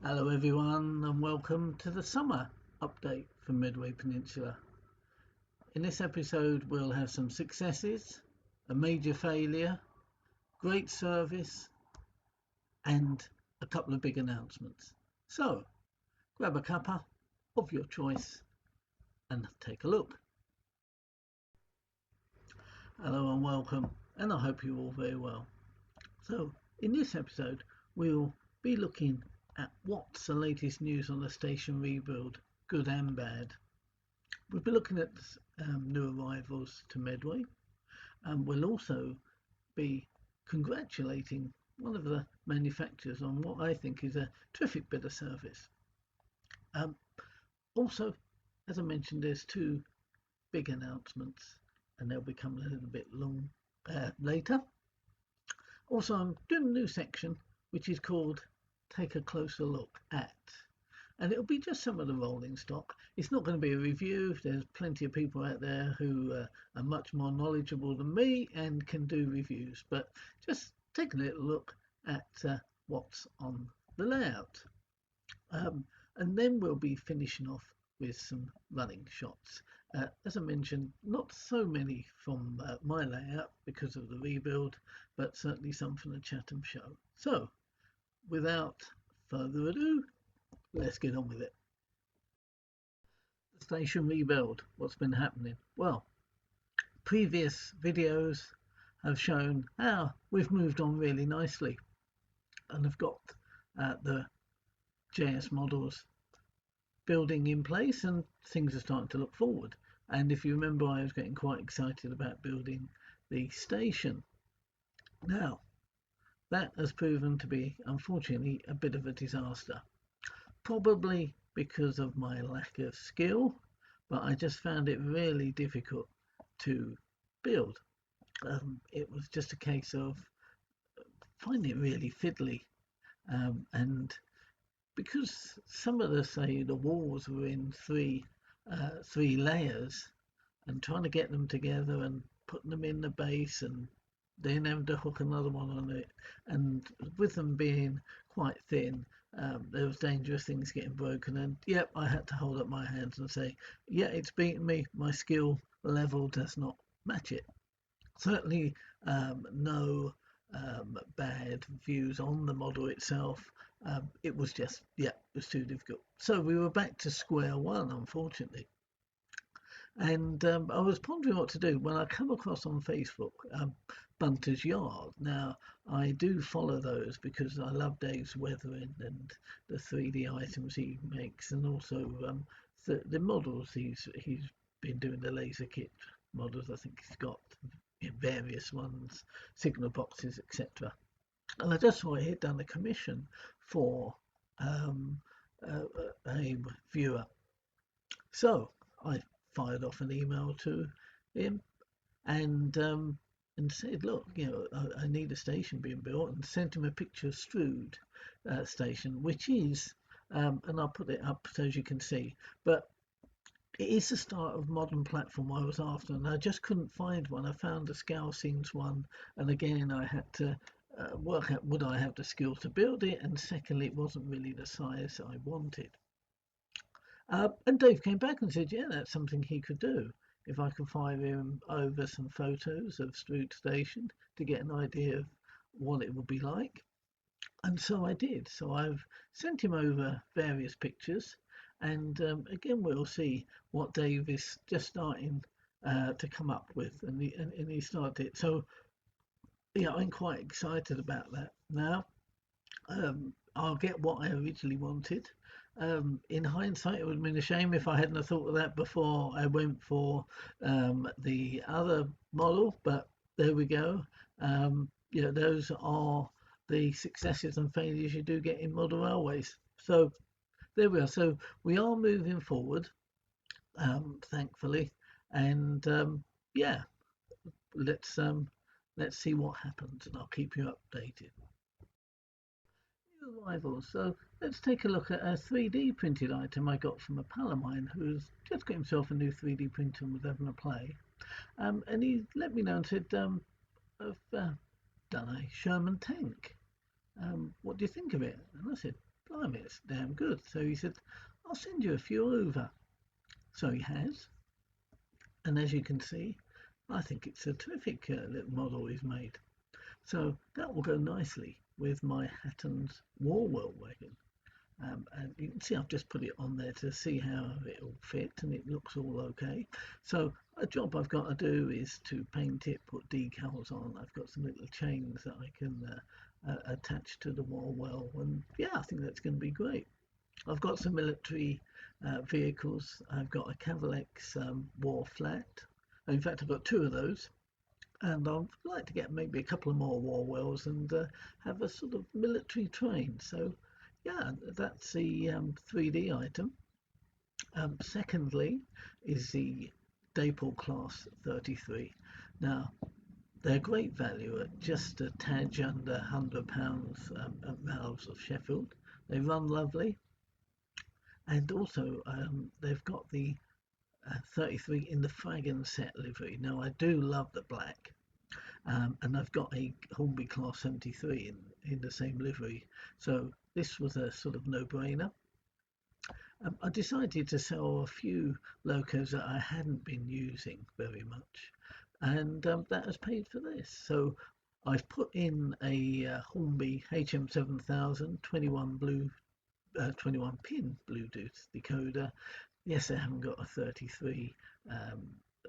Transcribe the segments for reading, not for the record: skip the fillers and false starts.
Hello everyone and welcome to the summer update from Medway Peninsula. In this episode we'll have some successes, a major failure, great service and a couple of big announcements. So grab a cuppa of your choice and take a look. Hello and welcome, and I hope you're all very well. So in this episode we'll be looking at what's the latest news on the station rebuild, good and bad. We'll be looking at new arrivals to Medway, and we'll also be congratulating one of the manufacturers on what I think is a terrific bit of service. Um, Also, as I mentioned, there's two big announcements, and they'll become a little bit long later. Also, I'm doing a new section which is called Take a Closer Look At. And it'll be just some of the rolling stock. It's not going to be a review. There's plenty of people out there who are much more knowledgeable than me and can do reviews. But just take a little look at what's on the layout. And then we'll be finishing off with some running shots. As I mentioned, not so many from my layout because of the rebuild, but certainly some from the Chatham show. So, without further ado, let's get on with it. The station rebuild, what's been happening? Well, previous videos have shown how we've moved on really nicely and have got the JS models building in place and things are starting to look forward. And if you remember, I was getting quite excited about building the station. Now, that has proven to be, unfortunately, a bit of a disaster. Probably because of my lack of skill, but I just found it really difficult to build. It was just a case of finding it really fiddly, and because some of the walls were in three layers, and trying to get them together and putting them in the base and then having to hook another one on it, and with them being quite thin, there was dangerous things getting broken. And yep, I had to hold up my hands and say, yeah, it's beaten me. My skill level does not match it. Certainly no bad views on the model itself. It was just, yeah, it was too difficult. So we were back to square one, unfortunately. And I was pondering what to do when I come across on Facebook Bunter's Yard. Now, I do follow those because I love Dave's weathering and the 3D items he makes, and also the models he's been doing, the laser kit models. I think he's got various ones, signal boxes, etc. And I just saw he'd done a commission for a viewer. So I fired off an email to him and said, look, I need a station being built, and sent him a picture of Strood station, which is, and I'll put it up so as you can see, but it is the start of modern platform I was after, and I just couldn't find one. I found a Scale Scenes one, and again I had to work out would I have the skills to build it, and secondly it wasn't really the size I wanted. And Dave came back and said, yeah, that's something he could do. If I could fire him over some photos of Strood Station to get an idea of what it would be like. And so I did. So I've sent him over various pictures. And again, we'll see what Dave is just starting to come up with. And he started it. So, yeah, I'm quite excited about that. Now, I'll get what I originally wanted. In hindsight, it would have been a shame if I hadn't have thought of that before I went for the other model, but there we go. Those are the successes and failures you do get in model railways. So there we are. So we are moving forward, thankfully, and yeah, let's see what happens, and I'll keep you updated. Arrivals. So let's take a look at a 3D printed item I got from a pal of mine who's just got himself a new 3D printer and was having a play. And he let me know and said, I've done a Sherman tank. What do you think of it? And I said, blimey, it's damn good. So he said, I'll send you a few over. So he has. And as you can see, I think it's a terrific little model he's made. So that will go nicely with my Hatton's Warwell wagon. And you can see I've just put it on there to see how it will fit, and it looks all okay. So a job I've got to do is to paint it, put decals on. I've got some little chains that I can attach to the Warwell, and yeah, I think that's going to be great. I've got some military vehicles. I've got a Cavalex War Flat. In fact, I've got two of those, and I'd like to get maybe a couple of more Warwells and have a sort of military train. So, yeah, that's the 3D item. Secondly, is the Dapol Class 33. Now, they're great value at just a tad under £100 at Valves of Sheffield. They run lovely, and also they've got the 33 in the Fragon set livery. Now, I do love the black. And I've got a Hornby Class 73 in the same livery. So this was a sort of no-brainer. I decided to sell a few locos that I hadn't been using very much, and that has paid for this. So I've put in a Hornby HM7000 21 pin Bluetooth decoder. Yes, I haven't got a 33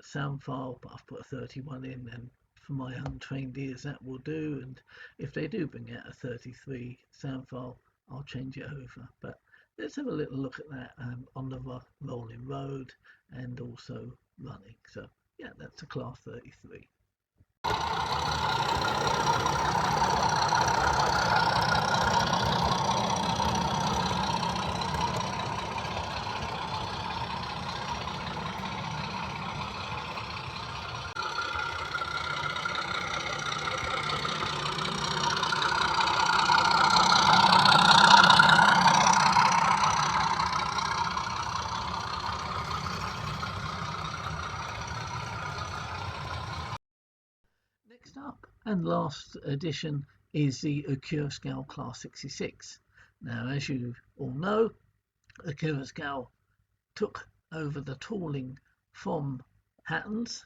sound file, but I've put a 31 in, and for my untrained ears that will do. And if they do bring out a 33 sound file, I'll change it over. But let's have a little look at that on the rolling road and also running. So yeah, that's a Class 33. Next up and last edition is the Scale Class 66. Now, as you all know, Scale took over the tooling from Hatton's,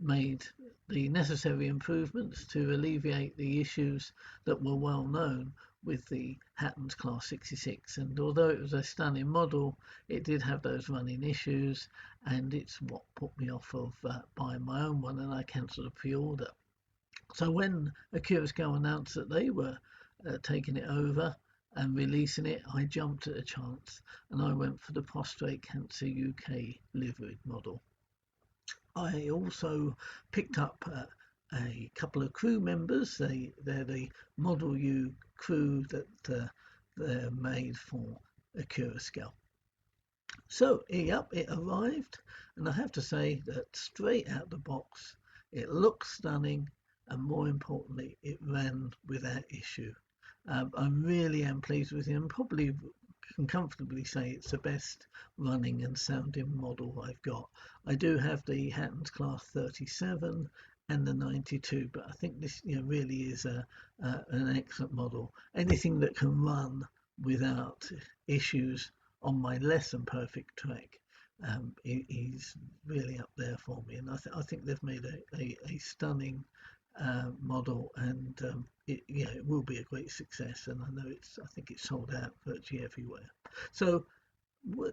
made the necessary improvements to alleviate the issues that were well known with the Hatton's Class 66. And although it was a stunning model, it did have those running issues, and it's what put me off of buying my own one, and I cancelled the pre-order. So when Scale announced that they were taking it over and releasing it, I jumped at a chance, and I went for the Prostate Cancer UK liveried model. I also picked up a couple of crew members. They're the Model U crew that they're made for Scale. So it arrived, and I have to say that straight out the box, it looks stunning, and more importantly, it ran without issue. I really am pleased with it, and probably can comfortably say it's the best running and sounding model I've got. I do have the Hatton's Class 37 and the 92, but I think this really is an excellent model. Anything that can run without issues on my less than perfect track is really up there for me, and I think they've made a stunning model, and it will be a great success, and I think it's sold out virtually everywhere. So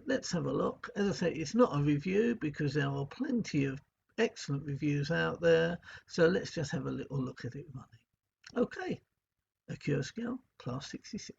let's have a look. As I say, it's not a review because there are plenty of excellent reviews out there, so let's just have a little look at it running. Okay, a Scale Class 66.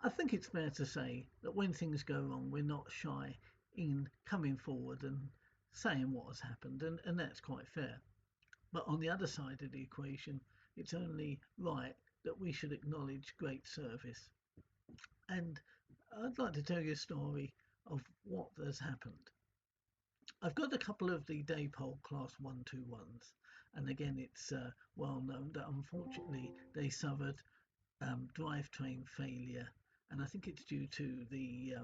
I think it's fair to say that when things go wrong, we're not shy in coming forward and saying what has happened, and that's quite fair. But on the other side of the equation, it's only right that we should acknowledge great service. And I'd like to tell you a story of what has happened. I've got a couple of the Daypol Class 121s, and again, it's well known that unfortunately they suffered drivetrain failure, and I think it's due to the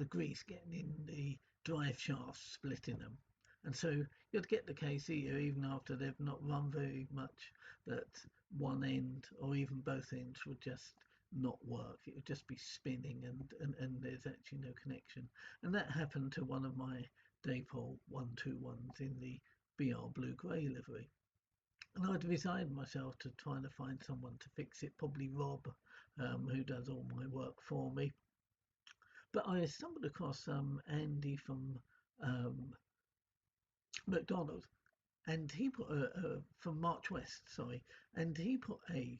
grease getting in the drive shafts, splitting them. And so you'd get the case here, even after they've not run very much, that one end or even both ends would just not work. It would just be spinning and there's actually no connection. And that happened to one of my Daypol 121s in the BR Blue Grey livery. And I'd resigned myself to trying to find someone to fix it, probably Rob, who does all my work for me. But I stumbled across Andy from McDonald, and he put from March West, sorry, and he put a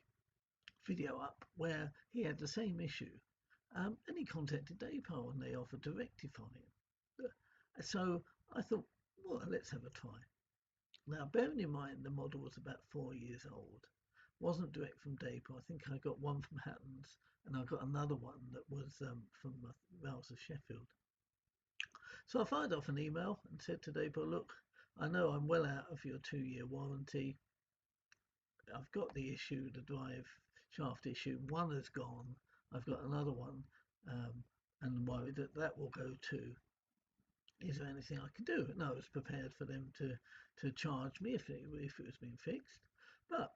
video up where he had the same issue, and he contacted Daypol and they offered to rectify it. So I thought, well, let's have a try. Now, bearing in mind the model was about 4 years old, wasn't direct from Daypol. I think I got one from Hatton's, and I got another one that was from Rouse of Sheffield. So I fired off an email and said to Daypol, look, I know I'm well out of your 2-year warranty. I've got the issue, the drive shaft issue. One has gone. I've got another one, and I'm worried that that will go too. Is there anything I can do? And I was prepared for them to charge me if it was being fixed. But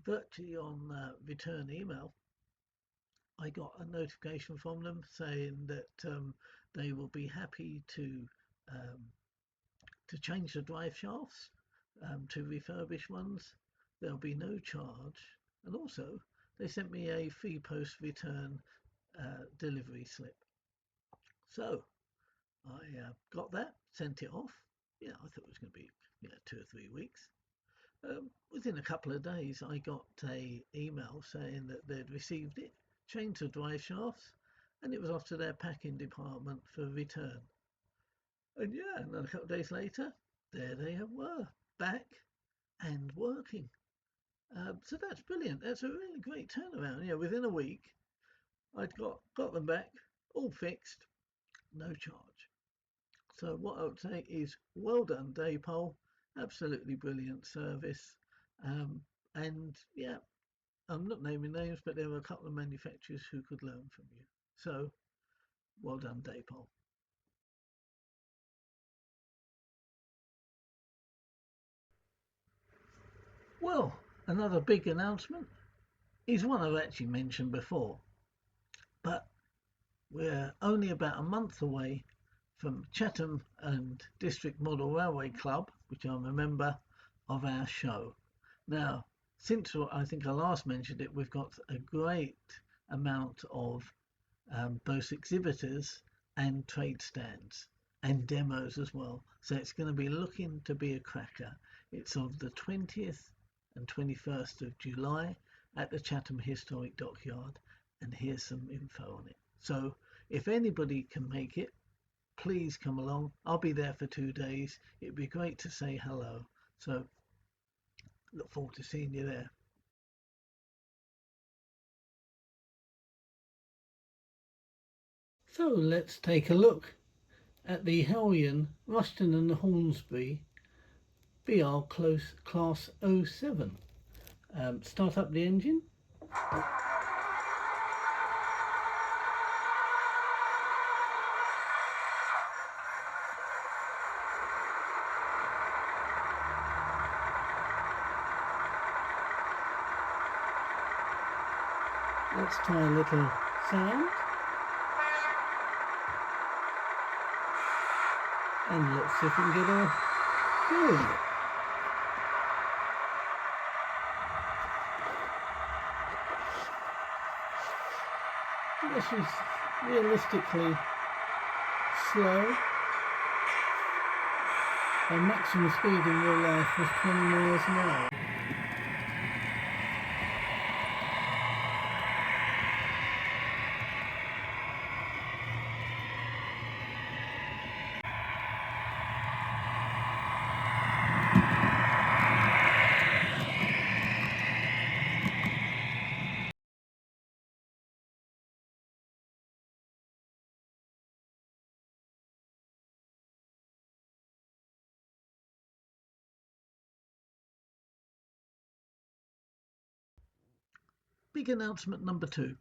virtually on return email, I got a notification from them saying that they will be happy to change the drive shafts, to refurbish ones. There'll be no charge, and also they sent me a free post return delivery slip. So I got that, sent it off. I thought it was going to be 2 or 3 weeks. Within a couple of days, I got a email saying that they'd received it, changed the drive shafts, and it was off to their packing department for return. And another couple of days later, there they were, back and working. So that's brilliant. That's a really great turnaround. Within a week, I'd got them back, all fixed, no charge. So what I would say is, well done, Daypol. Absolutely brilliant service. And I'm not naming names, but there were a couple of manufacturers who could learn from you. So well done, Daypol. Well, another big announcement is one I've actually mentioned before, but we're only about a month away from Chatham and District Model Railway Club, which I'm a member of our show. Now, since I think I last mentioned it, we've got a great amount of both exhibitors and trade stands and demos as well. So it's going to be looking to be a cracker. It's of the 20th and 21st of July at the Chatham Historic Dockyard, and here's some info on it. So if anybody can make it, please come along. I'll be there for 2 days. It'd be great to say hello. So look forward to seeing you there. So let's take a look at the Hellion Rushton and Hornsby BR Class 07. Start up the engine. Let's try a little sound. And let's see if we can get a good. This is realistically slow. Our maximum speed in real life was 20 miles an hour. big announcement number 2.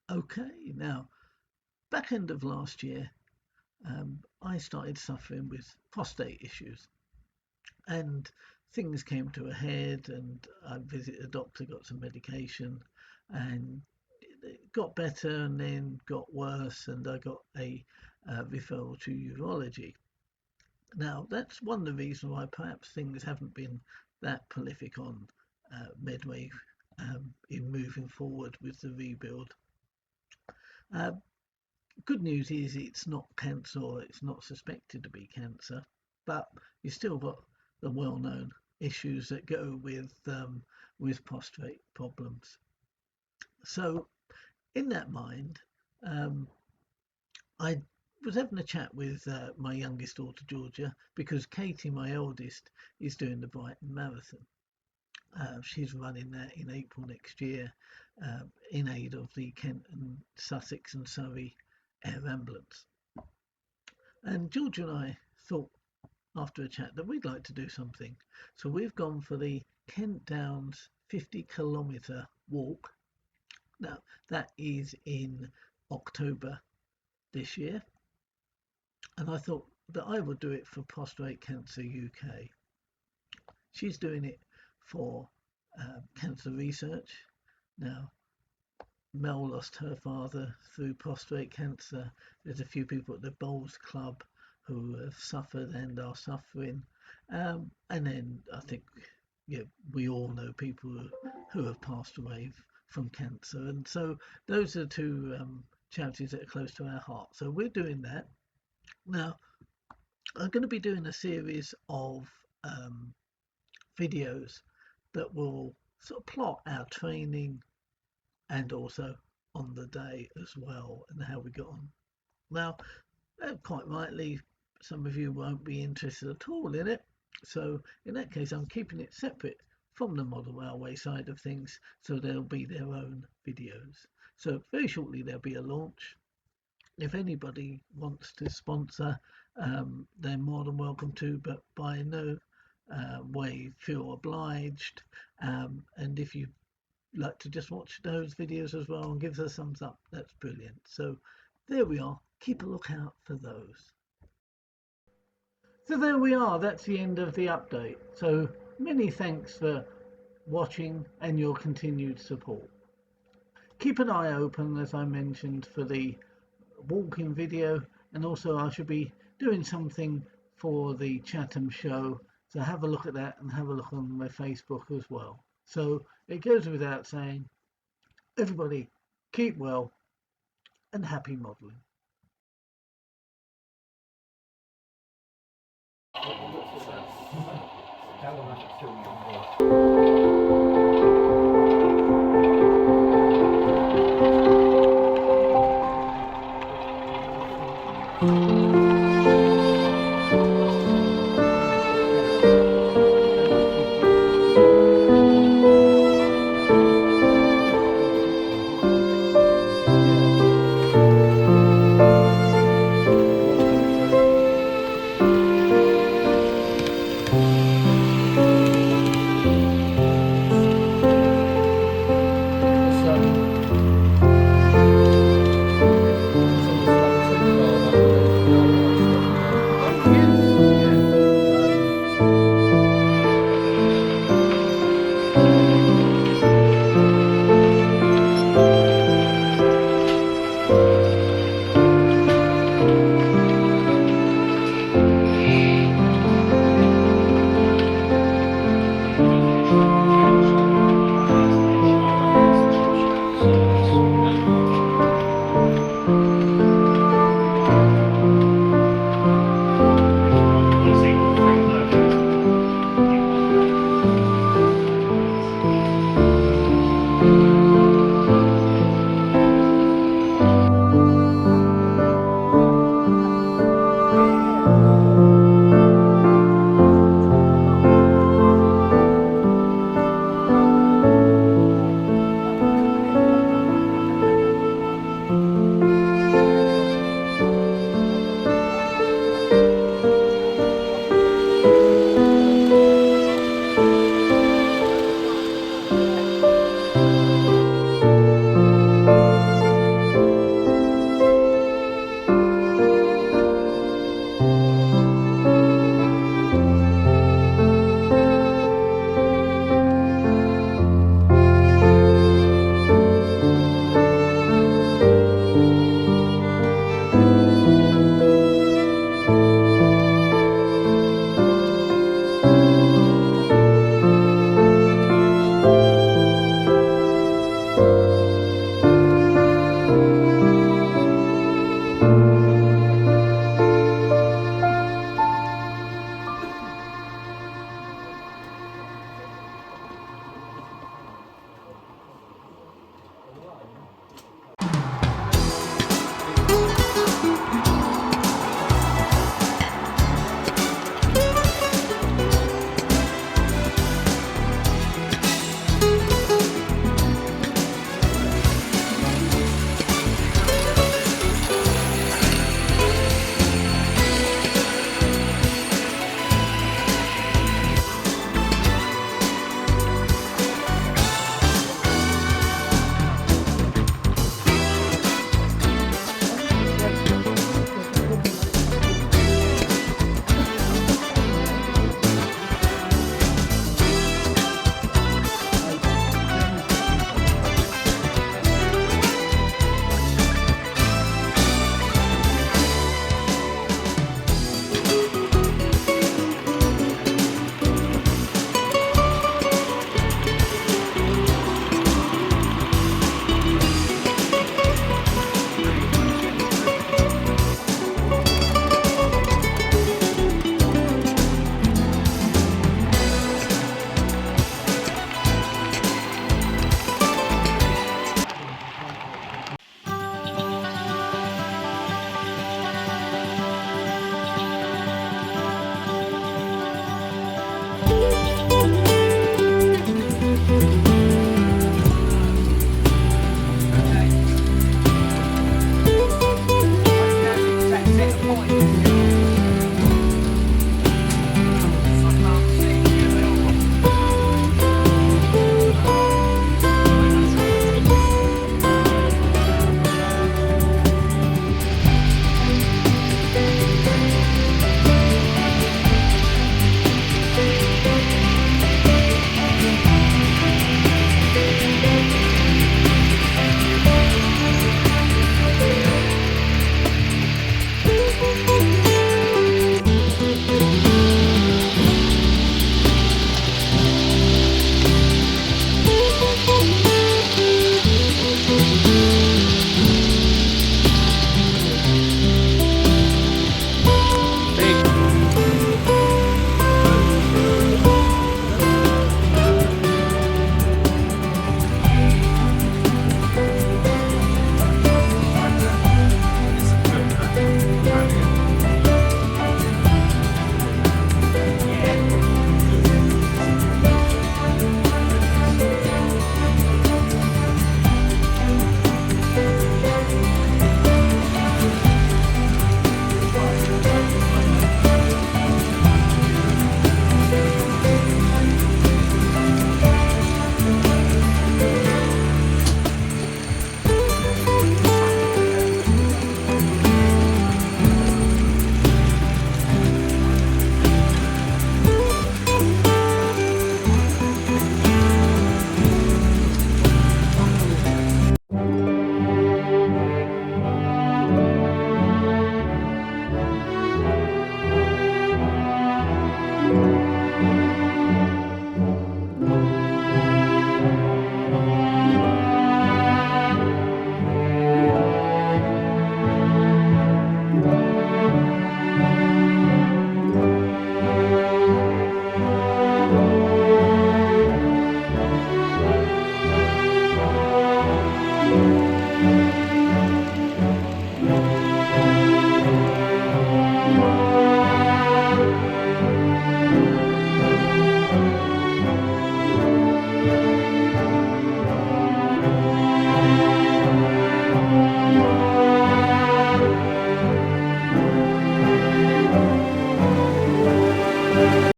Okay, now, back end of last year, I started suffering with prostate issues, and things came to a head, and I visited a doctor, got some medication, and it got better and then got worse, and I got a referral to urology. Now, that's one of the reasons why perhaps things haven't been that prolific on Medway in moving forward with the rebuild. Uh, Good news is it's not cancer, or it's not suspected to be cancer, but you've still got the well-known issues that go with prostate problems. So, in that mind, um, I was having a chat with my youngest daughter Georgia, because Katie, my eldest, is doing the Brighton Marathon. She's running that in April next year, in aid of the Kent and Sussex and Surrey Air Ambulance. And Georgia and I thought, after a chat, that we'd like to do something. So we've gone for the Kent Downs 50-kilometre walk. Now, that is in October this year. And I thought that I would do it for Prostate Cancer UK. She's doing it for cancer research. Now, Mel lost her father through prostate cancer. There's a few people at the Bowls Club who have suffered and are suffering. And then I think, yeah, we all know people who have passed away from cancer. And so those are two charities that are close to our heart. So we're doing that. Now, I'm going to be doing a series of videos that will sort of plot our training and also on the day as well, and how we got on. Now, quite rightly, some of you won't be interested at all in it. So in that case, I'm keeping it separate from the model railway side of things, so they'll be their own videos. So very shortly there'll be a launch. If anybody wants to sponsor, they're more than welcome to, but by no way feel obliged. And if you like to just watch those videos as well and give us a thumbs up, that's brilliant. So there we are. Keep a lookout for those. So there we are. That's the end of the update. So many thanks for watching and your continued support. Keep an eye open, as I mentioned, for the walking video, and also I should be doing something for the Chatham show, so have a look at that and have a look on my Facebook as well. So it goes without saying, everybody keep well and happy modelling.